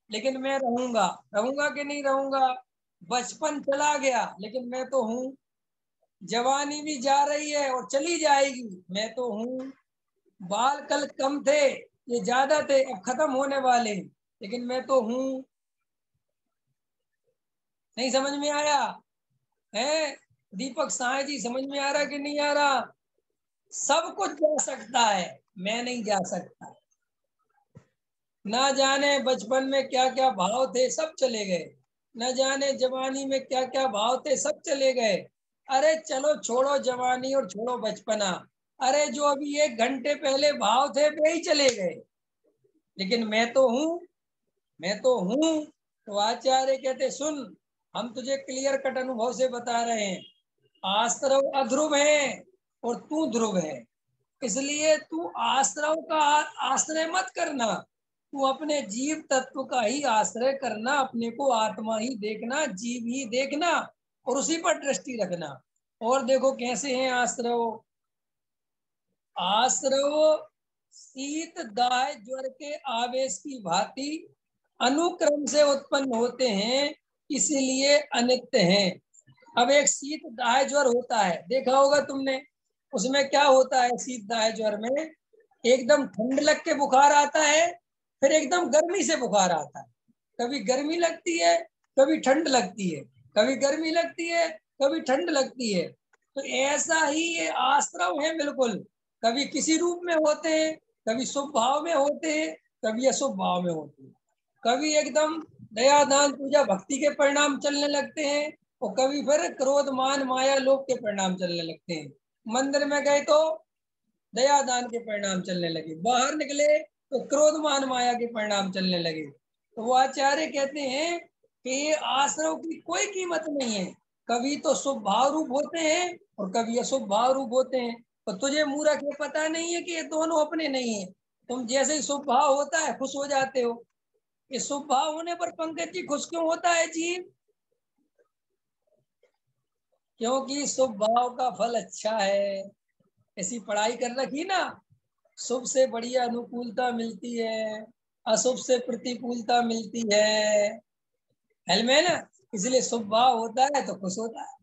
लेकिन मैं रहूंगा। रहूंगा कि नहीं रहूंगा? बचपन चला गया लेकिन मैं तो हूं। जवानी भी जा रही है और चली जाएगी, मैं तो हूं। बाल कल कम थे, ये ज्यादा थे, अब खत्म होने वाले, लेकिन मैं तो हूं। नहीं समझ में आया है? दीपक साय जी, समझ में आ रहा कि नहीं आ रहा? सब कुछ जा सकता है, मैं नहीं जा सकता। ना जाने बचपन में क्या क्या भाव थे, सब चले गए। न जाने जवानी में क्या क्या भाव थे, सब चले गए। अरे चलो, छोड़ो जवानी और छोड़ो बचपना। अरे जो अभी 1 घंटे पहले भाव थे वे ही चले गए, लेकिन मैं तो हूं। मैं तो हूं। तो आचार्य कहते, सुन, हम तुझे क्लियर कट अनुभव से बता रहे हैं, आश्रव अध्रुव है और तू ध्रुव है। इसलिए तू आश्रव का आश्रय मत करना, तू अपने जीव तत्व का ही आश्रय करना। अपने को आत्मा ही देखना, जीव ही देखना और उसी पर दृष्टि रखना। और देखो कैसे हैं आश्रव। आश्रव शीत दाह ज्वर के आवेश की भांति अनुक्रम से उत्पन्न होते हैं, इसीलिए अनित्य हैं। अब एक शीत दाह ज्वर होता है, देखा होगा तुमने। उसमें क्या होता है? शीत दाह ज्वर में एकदम ठंड लग के बुखार आता है, फिर एकदम गर्मी से बुखार आता है। कभी गर्मी लगती है, कभी ठंड लगती है, कभी गर्मी लगती है, कभी ठंड लगती है। तो ऐसा ही ये आश्रव है बिल्कुल। कभी किसी रूप में होते हैं, कभी शुभ भाव में होते हैं, कभी अशुभ भाव में होते हैं। कभी एकदम दया दान पूजा भक्ति के परिणाम चलने लगते हैं और कभी फिर क्रोध मान माया लोभ के परिणाम चलने लगते हैं। मंदिर में गए तो दया दान के परिणाम चलने लगे, बाहर निकले तो क्रोध मान माया के परिणाम चलने लगे। तो वो आचार्य कहते हैं कि ये आश्रव की कोई कीमत नहीं है। कभी तो शुभ भाव रूप होते हैं और कभी अशुभ भाव रूप होते हैं। तो तुझे मूर्ख ये पता नहीं है कि ये दोनों अपने नहीं है। तुम जैसे ही शुभ भाव होता है खुश हो जाते हो। ये शुभ भाव होने पर पंकज जी खुश क्यों होता है जीव? क्योंकि शुभ भाव का फल अच्छा है। ऐसी पढ़ाई कर रखी ना, शुभ से बढ़िया अनुकूलता मिलती है, अशुभ से प्रतिकूलता मिलती है में ना। इसलिए शुभ भाव होता है तो खुश होता है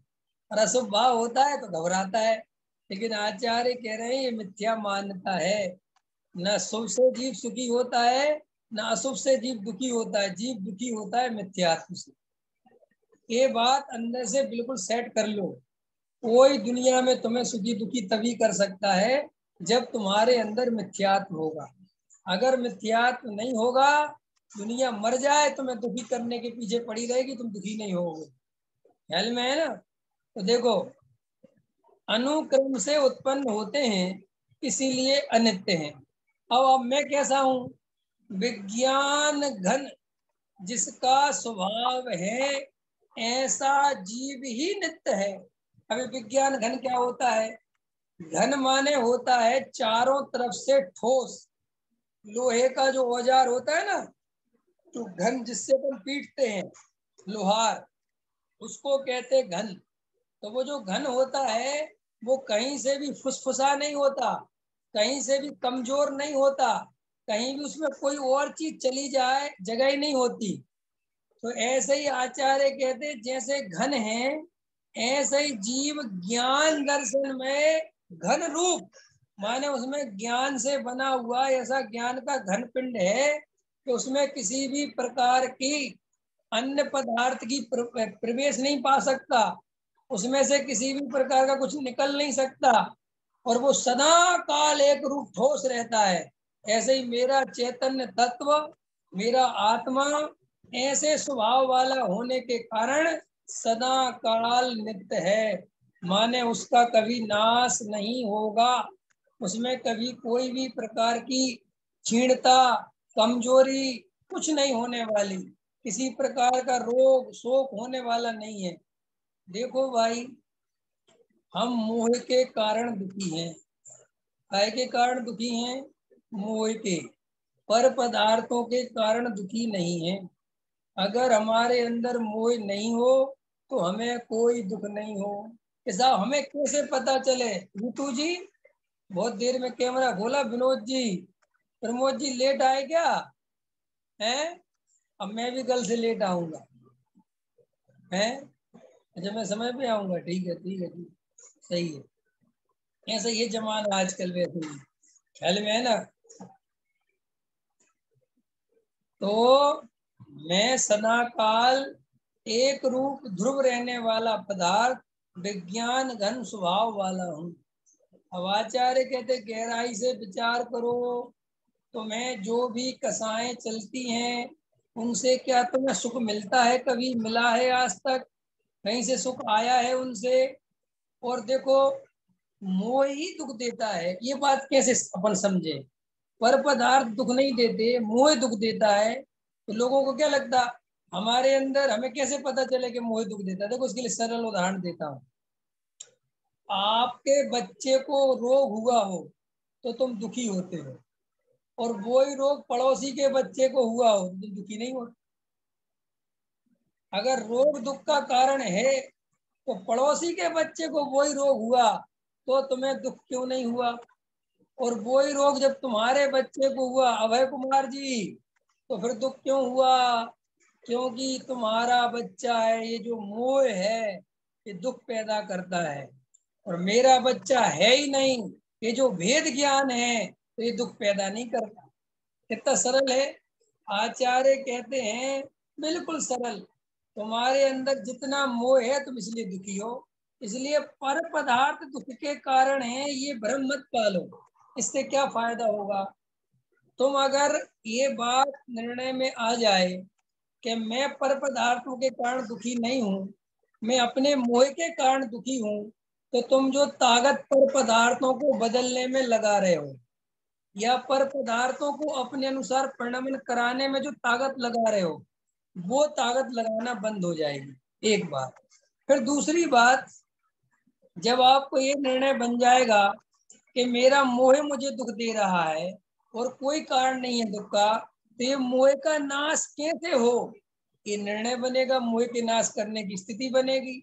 और अशुभ भाव होता है तो घबराता है। लेकिन आचार्य कह रहे हैं ये मिथ्या मान्यता है। न शुभ से जीव सुखी होता है, न अशुभ से जीव दुखी होता है। जीव दुखी होता है मिथ्यात्व से। ये बात अंदर से बिल्कुल सेट कर लो। कोई दुनिया में तुम्हें सुखी दुखी तभी कर सकता है जब तुम्हारे अंदर मिथ्यात्व होगा। अगर मिथ्यात्व नहीं होगा, दुनिया मर जाए तुम्हें दुखी करने के पीछे पड़ी रहेगी, तुम दुखी नहीं होगे। ख्याल में है ना? तो देखो, अनुक्रम से उत्पन्न होते हैं इसीलिए अनित्य हैं। अब मैं कैसा हूं? विज्ञान घन जिसका स्वभाव है, ऐसा जीव ही नित्य है। अभी विज्ञान घन क्या होता है? घन माने होता है चारों तरफ से ठोस। लोहे का जो औजार होता है ना, तो घन जिससे अपन पीटते हैं, लोहार, उसको कहते घन। तो वो जो घन होता है वो कहीं से भी फुसफुसा नहीं होता, कहीं से भी कमजोर नहीं होता, कहीं भी उसमें कोई और चीज चली जाए जगह ही नहीं होती। तो ऐसे ही आचार्य कहते जैसे घन है, ऐसे ही जीव ज्ञान दर्शन में घन रूप, माने उसमें ज्ञान से बना हुआ ऐसा ज्ञान का घन पिंड है कि उसमें किसी भी प्रकार की अन्य पदार्थ की प्रवेश नहीं पा सकता। उसमें से किसी भी प्रकार का कुछ निकल नहीं सकता और वो सदा काल एक रूप ठोस रहता है। ऐसे ही मेरा चैतन्य तत्व, मेरा आत्मा ऐसे स्वभाव वाला होने के कारण सदा काल नित्य है। माने उसका कभी नाश नहीं होगा, उसमें कभी कोई भी प्रकार की क्षीणता, कमजोरी कुछ नहीं होने वाली, किसी प्रकार का रोग शोक होने वाला नहीं है। देखो भाई, हम मोह के कारण दुखी हैं। काय के कारण दुखी हैं? मोह के। पर पदार्थों के कारण दुखी नहीं है। अगर हमारे अंदर मोह नहीं हो तो हमें कोई दुख नहीं हो। कि साहब हमें कैसे पता चले? ऋतु जी, बहुत देर में कैमरा खोला। विनोद जी, प्रमोद जी लेट आए क्या? हैं? अब मैं भी कल से लेट आऊंगा। हैं? अच्छा, मैं समय पे आऊंगा। ठीक है, ठीक है, ठीक। सही है। ऐसा ये जमाना आजकल वैसे ही ख्याल में है ना। तो मैं सदाकाल एक रूप ध्रुव रहने वाला पदार्थ, विज्ञान घन स्वभाव वाला हूँ। अब आचार्य कहते गहराई से विचार करो तो मैं जो भी कसाएं चलती हैं उनसे क्या तुम्हें सुख मिलता है? कभी मिला है आज तक? कहीं से सुख आया है उनसे? और देखो, मोह ही दुख देता है। ये बात कैसे अपन समझे? पर पदार्थ दुख नहीं देते, मोह दुख देता है। तो लोगों को क्या लगता हमारे अंदर? हमें कैसे पता चले कि मोह दुख देता है? देखो, इसके लिए सरल उदाहरण देता हूँ। आपके बच्चे को रोग हुआ हो तो तुम दुखी होते हो, और वही रोग पड़ोसी के बच्चे को हुआ हो तो तुम दुखी नहीं होते। अगर रोग दुख का कारण है तो पड़ोसी के बच्चे को वही रोग हुआ तो तुम्हें दुख क्यों नहीं हुआ? और वही रोग जब तुम्हारे बच्चे को हुआ, अभय कुमार जी, तो फिर दुख क्यों हुआ? क्योंकि तुम्हारा बच्चा है, ये जो मोह है ये दुख पैदा करता है। और मेरा बच्चा है ही नहीं, ये जो भेद ज्ञान है तो ये दुख पैदा नहीं करता। कितना सरल है। आचार्य कहते हैं बिल्कुल सरल। तुम्हारे अंदर जितना मोह है तुम इसलिए दुखी हो। इसलिए पर पदार्थ दुख के कारण है, ये भ्रम मत पालो। इससे क्या फायदा होगा? तुम अगर ये बात निर्णय में आ जाए कि मैं पर पदार्थों के कारण दुखी नहीं हूँ, मैं अपने मोह के कारण दुखी हूँ, तो तुम जो ताकत पर पदार्थों को बदलने में लगा रहे हो, या पर पदार्थों को अपने अनुसार परिणमन कराने में जो ताकत लगा रहे हो, वो ताकत लगाना बंद हो जाएगी। एक बात। फिर दूसरी बात, जब आपको ये निर्णय बन जाएगा कि मेरा मोह मुझे दुख दे रहा है और कोई कारण नहीं है दुख का, तो ये मोह का नाश कैसे हो? ये निर्णय बनेगा, मोह के नाश करने की स्थिति बनेगी।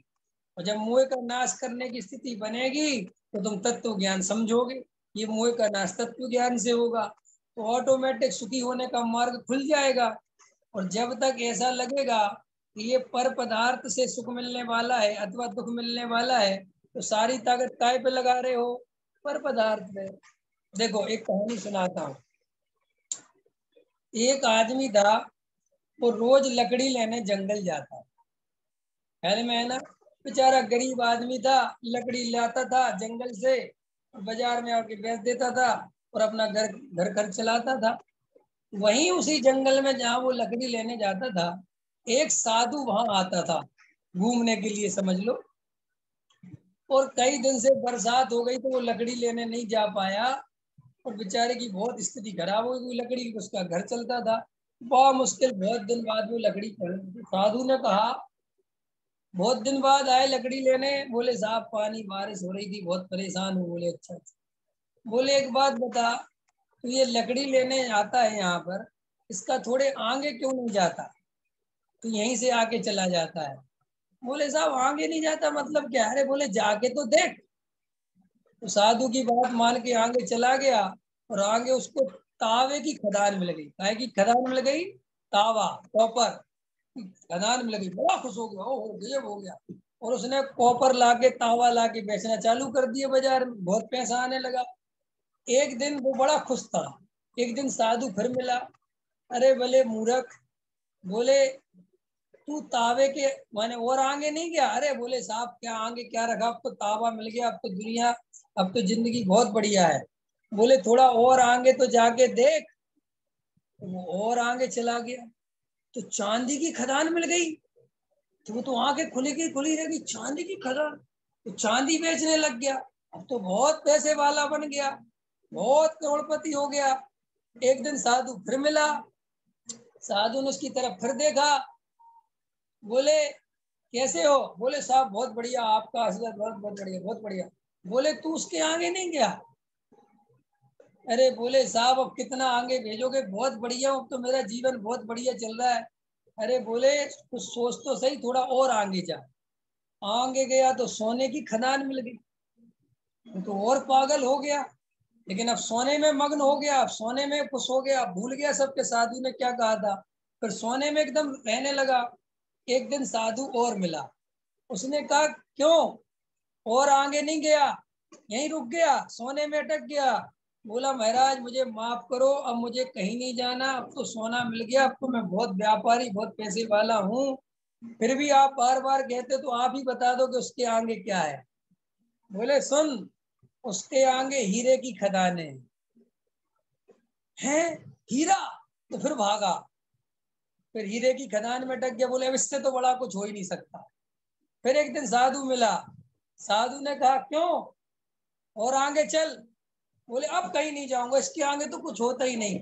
और जब मोह का नाश करने की स्थिति बनेगी तो तुम तत्व ज्ञान समझोगे। ये मोह का नाश तत्व ज्ञान से होगा तो ऑटोमेटिक सुखी होने का मार्ग खुल जाएगा। और जब तक ऐसा लगेगा कि ये पर पदार्थ से सुख मिलने वाला है अथवा दुख मिलने वाला है, तो सारी ताकत काय पे लगा रहे हो? पर पदार्थ पे। देखो, एक कहानी सुनाता हूँ। एक आदमी था, वो रोज लकड़ी लेने जंगल जाता। ख्याल में है ना। बेचारा गरीब आदमी था, लकड़ी लाता था जंगल से, बाजार में आके बेच देता था और अपना घर घर खर्च चलाता था। वहीं उसी जंगल में जहाँ वो लकड़ी लेने जाता था, एक साधु वहां आता था घूमने के लिए, समझ लो। और कई दिन से बरसात हो गई तो वो लकड़ी लेने नहीं जा पाया, और बेचारे की बहुत स्थिति खराब हो गई। लकड़ी उसका घर चलता था। बहुत मुश्किल, बहुत दिन बाद वो लकड़ी खरीदी। साधु ने कहा, बहुत दिन बाद आए लकड़ी लेने। बोले साहब, पानी बारिश हो रही थी, बहुत परेशान हूँ। बोले अच्छा अच्छा। बोले एक बात बता, तो ये लकड़ी लेने आता है यहाँ पर, इसका थोड़े आगे क्यों नहीं जाता? तो यहीं से आके चला जाता है। बोले साहब, आगे नहीं जाता मतलब क्या? अरे बोले जाके तो देख। तो साधु की बात मान के आगे चला गया, और आगे उसको तावे की खदान मिल गई। काय की खदान मिल गई? तावा, कॉपर खदान मिल गई। बड़ा खुश हो गया, ओ हो गया, हो गया। और उसने कॉपर लाके, तावा लाके बेचना चालू कर दिया बाजार में। बहुत पैसा आने लगा। एक दिन वो बड़ा खुश था। एक दिन साधु फिर मिला। अरे भले मूर्ख, बोले तू तावे के माने और आगे नहीं गया? अरे बोले साहब, क्या आगे क्या रखा, अब तो तावा मिल गया, अब तो दुनिया, अब तो जिंदगी बहुत बढ़िया है। बोले थोड़ा और आगे तो जाके देख। तो वो और आगे चला गया, तो चांदी की खदान मिल गई। तो वो तो आंखें खुली की खुली रह गई, चांदी की खदान। तो चांदी बेचने लग गया। अब तो बहुत पैसे वाला बन गया, बहुत करोड़पति हो गया। एक दिन साधु फिर मिला। साधु ने उसकी तरफ फिर देखा। बोले कैसे हो? बोले साहब बहुत बढ़िया, आपका आशीर्वाद, बहुत बहुत बढ़िया, बहुत बढ़िया। बोले तू उसके आगे नहीं गया? अरे बोले साहब अब कितना आगे भेजोगे, बहुत बढ़िया हूँ, तो मेरा जीवन बहुत बढ़िया चल रहा है। अरे बोले कुछ सोच तो सही, थोड़ा और आगे जा। आगे गया तो सोने की खदान मिल गई, तो और पागल हो गया। लेकिन अब सोने में मग्न हो गया, अब सोने में खुश हो गया, भूल गया सबके साधु ने क्या कहा था। फिर सोने में एकदम रहने लगा। एक दिन साधु और मिला, उसने कहा क्यों और आगे नहीं गया, यहीं रुक गया, सोने में अटक गया? बोला महाराज मुझे माफ करो, अब मुझे कहीं नहीं जाना, अब तो सोना मिल गया, अब तो मैं बहुत व्यापारी, बहुत पैसे वाला हूँ। फिर भी आप बार बार कहते तो आप ही बता दो कि उसके आगे क्या है। बोले सुन, उसके आगे हीरे की खदानें हैं। हीरा? तो फिर भागा, फिर हीरे की खदान में अटक गया। बोले अब इससे तो बड़ा कुछ हो ही नहीं सकता। फिर एक दिन साधु मिला, साधु ने कहा क्यों और आगे चल? बोले अब कहीं नहीं जाऊंगा, इसके आगे तो कुछ होता ही नहीं।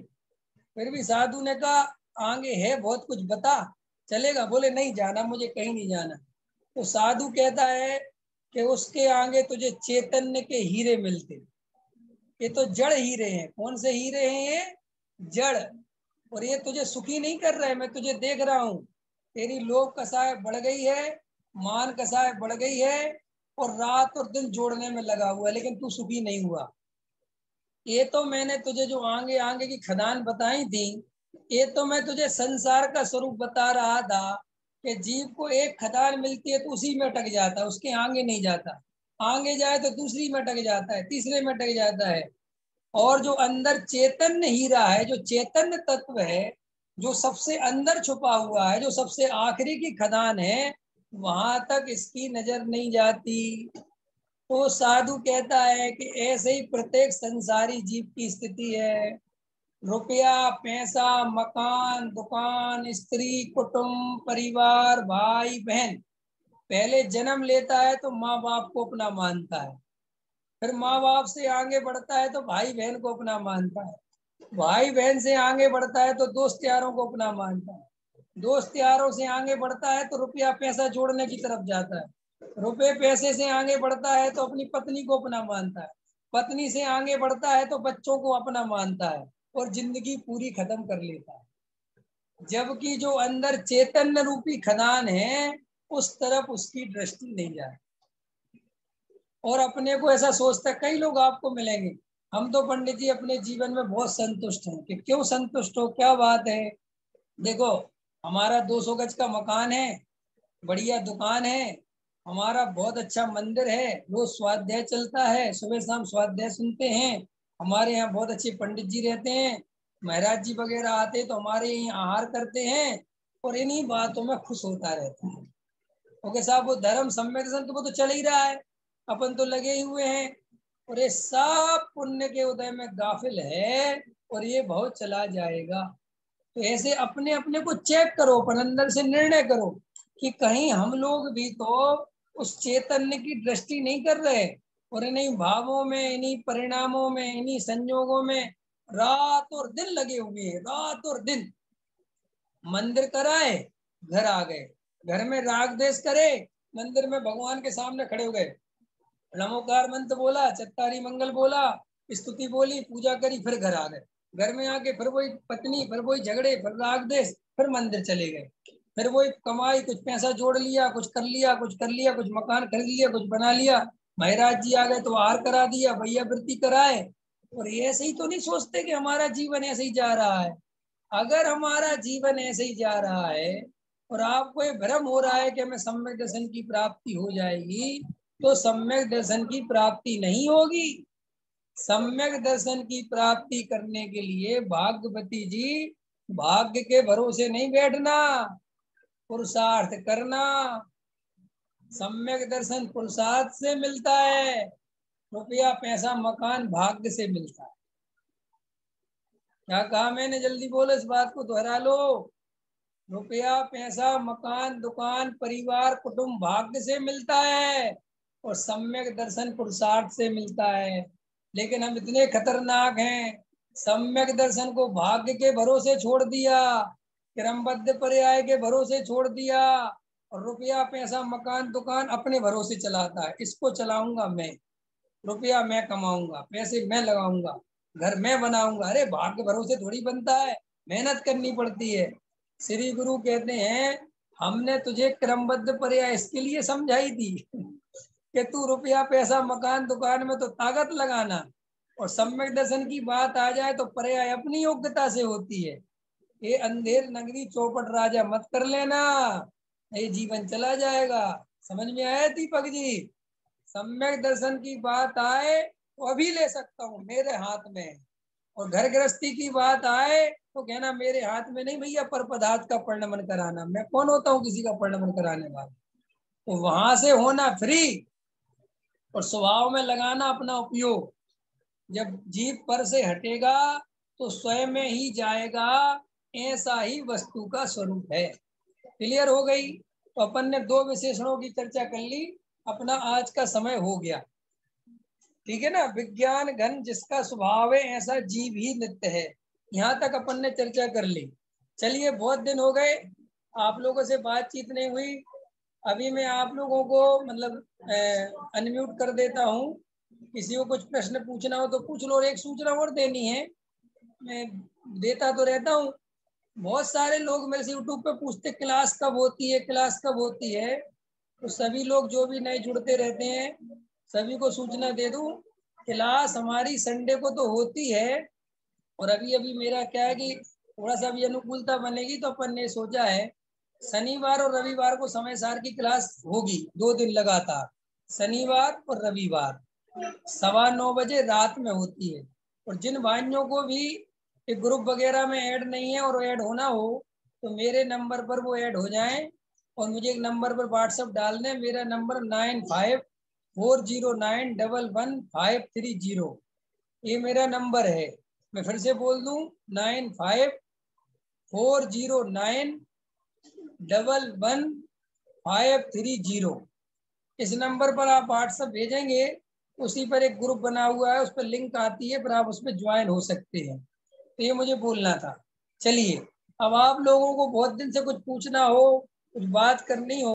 फिर भी साधु ने कहा आगे है बहुत कुछ, बता चलेगा? बोले नहीं जाना, मुझे कहीं नहीं जाना। तो साधु कहता है कि उसके आगे तुझे चैतन्य के हीरे मिलते। ये तो जड़ हीरे हैं। कौन से हीरे हैं ये? जड़। और ये तुझे सुखी नहीं कर रहे, मैं तुझे देख रहा हूँ। तेरी लोभ कसाय बढ़ गई है, मान कसाय बढ़ गई है, और रात और दिन जोड़ने में लगा हुआ है, लेकिन तू सुखी नहीं हुआ। ये तो मैंने तुझे जो आगे आगे की खदान बताई थी, ये तो मैं तुझे संसार का स्वरूप बता रहा था कि जीव को एक खदान मिलती है तो उसी में अटक जाता है, उसके आगे नहीं जाता। आगे जाए तो दूसरी में अटक जाता है, तीसरे में अटक जाता है। और जो अंदर चैतन्य हीरा है, जो चैतन्य तत्व है, जो सबसे अंदर छुपा हुआ है, जो सबसे आखिरी की खदान है, वहां तक इसकी नजर नहीं जाती। तो साधु कहता है कि ऐसे ही प्रत्येक संसारी जीव की स्थिति है। रुपया, पैसा, मकान, दुकान, स्त्री, कुटुंब, परिवार, भाई बहन, पहले जन्म लेता है तो माँ बाप को अपना मानता है, फिर माँ बाप से आगे बढ़ता है तो भाई बहन को अपना मानता है, भाई बहन से आगे बढ़ता है तो दोस्त यारों को अपना मानता है, दोस्त यारों से आगे बढ़ता है तो रुपया पैसा जोड़ने की तरफ जाता है, रुपए पैसे से आगे बढ़ता है तो अपनी पत्नी को अपना मानता है, पत्नी से आगे बढ़ता है तो बच्चों को अपना मानता है, और जिंदगी पूरी खत्म कर लेता है। जबकि जो अंदर चैतन्य रूपी खदान है, उस तरफ उसकी दृष्टि नहीं जाए, और अपने को ऐसा सोचता है। कई लोग आपको मिलेंगे, हम तो पंडित जी अपने जीवन में बहुत संतुष्ट हैं। कि क्यों संतुष्ट हो, क्या बात है? देखो, हमारा 200 गज का मकान है, बढ़िया दुकान है, हमारा बहुत अच्छा मंदिर है, रोज स्वाध्याय चलता है, सुबह शाम स्वाध्याय सुनते हैं, हमारे यहाँ बहुत अच्छे पंडित जी रहते हैं, महाराज जी वगैरह आते हैं तो हमारे यहाँ आहार करते हैं, और इन्हीं बातों में खुश होता रहता है। ओके साहब, वो धर्म सम्यक दर्शन तो वो तो चल ही रहा है, अपन तो लगे ही हुए हैं, और ये सब पुण्य के उदय में गाफिल है, और ये बहुत चला जाएगा। तो ऐसे अपने अपने को चेक करो, अपन अंदर से निर्णय करो कि कहीं हम लोग भी तो उस चैतन्य की दृष्टि नहीं कर रहे, और इन्हीं भावों में, इन्हीं परिणामों में, इन्हीं संयोगों में रात और दिन लगे हुए हैं, रात और दिन। मंदिर कराए, घर आ गए, घर में राग देश करे, मंदिर में भगवान के सामने खड़े हो गए, नमोकार मंत्र बोला, चत्तारी मंगल बोला, स्तुति बोली, पूजा करी, फिर घर आ गए। घर में आके फिर वही पत्नी, फिर वही झगड़े, फिर राग देश, फिर मंदिर चले गए, फिर वही कमाई, कुछ पैसा जोड़ लिया, कुछ कर लिया, कुछ कर लिया, कुछ मकान खरीद लिया, कुछ बना लिया, महाराज जी आ गए तो आहार करा दिया, भैया वृत्ति कराए। और ये ऐसे ही तो नहीं सोचते कि हमारा जीवन ऐसे ही जा रहा है। अगर हमारा जीवन ऐसे ही जा रहा है और आपको ये भ्रम हो रहा है कि हमें सम्यक दर्शन की प्राप्ति हो जाएगी, तो सम्यक दर्शन की प्राप्ति नहीं होगी। सम्यक दर्शन की प्राप्ति करने के लिए भाग्यवती जी, भाग्य के भरोसे नहीं बैठना, पुरुषार्थ करना। सम्यक दर्शन पुरुषार्थ से मिलता है, रुपया पैसा मकान भाग्य से मिलता है। क्या कहा मैंने? जल्दी बोलो, इस बात को दोहरा लो। रुपया पैसा मकान दुकान परिवार कुटुंब भाग्य से मिलता है, और सम्यक दर्शन पुरुषार्थ से मिलता है। लेकिन हम इतने खतरनाक हैं, सम्यक दर्शन को भाग्य के भरोसे छोड़ दिया, क्रमबद्ध पर्याय के भरोसे छोड़ दिया, और रुपया पैसा मकान दुकान अपने भरोसे चलाता है, इसको चलाऊंगा मैं, रुपया मैं कमाऊंगा, पैसे मैं लगाऊंगा, घर मैं बनाऊंगा। अरे भाग्य भरोसे थोड़ी बनता है, मेहनत करनी पड़ती है। श्री गुरु कहते हैं हमने तुझे क्रमबद्ध प्रक्रिया इसके लिए समझाई थी कि तू रुपया पैसा मकान दुकान में तो ताकत लगाना, और सम्यक दर्शन की बात आ जाए तो पर्याय अपनी योग्यता से होती है। ये अंधेर नगरी चौपट राजा मत कर लेना, ये जीवन चला जाएगा। समझ में आया दीपक जी? सम्यक दर्शन की बात आए तो अभी ले सकता हूँ, मेरे हाथ में है। और घर गृहस्थी की बात आए तो कहना मेरे हाथ में नहीं भैया, पर पदार्थ का परिणमन कराना। मैं कौन होता हूँ किसी का परिणमन कराने वाला? तो वहां से होना फ्री और स्वभाव में लगाना अपना उपयोग। जब जीव पर से हटेगा तो स्वयं में ही जाएगा, ऐसा ही वस्तु का स्वरूप है। क्लियर हो गई? तो अपन ने दो विशेषणों की चर्चा कर ली, अपना आज का समय हो गया। ठीक है ना? विज्ञान घन जिसका स्वभाव है ऐसा जीव ही नित्य है, यहाँ तक अपन ने चर्चा कर ली। चलिए बहुत दिन हो गए आप लोगों से बातचीत नहीं हुई, अभी मैं आप लोगों को मतलब अनम्यूट कर देता हूँ। किसी को कुछ प्रश्न पूछना हो तो पूछ लो। और एक सूचना और देनी है, मैं देता तो रहता हूँ, बहुत सारे लोग मेरे से यूट्यूब पे पूछते क्लास कब होती है, क्लास कब होती है। तो सभी लोग जो भी नए जुड़ते रहते हैं सभी को सूचना दे दूं, क्लास हमारी संडे को तो होती है। और अभी अभी मेरा क्या है कि थोड़ा सा भी अनुकूलता बनेगी तो अपन ने सोचा है शनिवार और रविवार को समय सार की क्लास होगी, 2 दिन लगातार, शनिवार और रविवार 9:15 बजे रात में होती है। और जिन भाइयों को भी एक ग्रुप वगैरह में ऐड नहीं है और ऐड होना हो तो मेरे नंबर पर वो ऐड हो जाएं और मुझे एक नंबर पर व्हाट्सएप डाल दें। मेरा नंबर 9540911530, ये मेरा नंबर है। मैं फिर से बोल दूं 9540911530। इस नंबर पर आप व्हाट्सएप भेजेंगे, उसी पर एक ग्रुप बना हुआ है, उस पर लिंक आती है, फिर आप उसमें ज्वाइन हो सकते हैं। तो ये मुझे बोलना था। चलिए अब आप लोगों को बहुत दिन से कुछ पूछना हो, कुछ बात करनी हो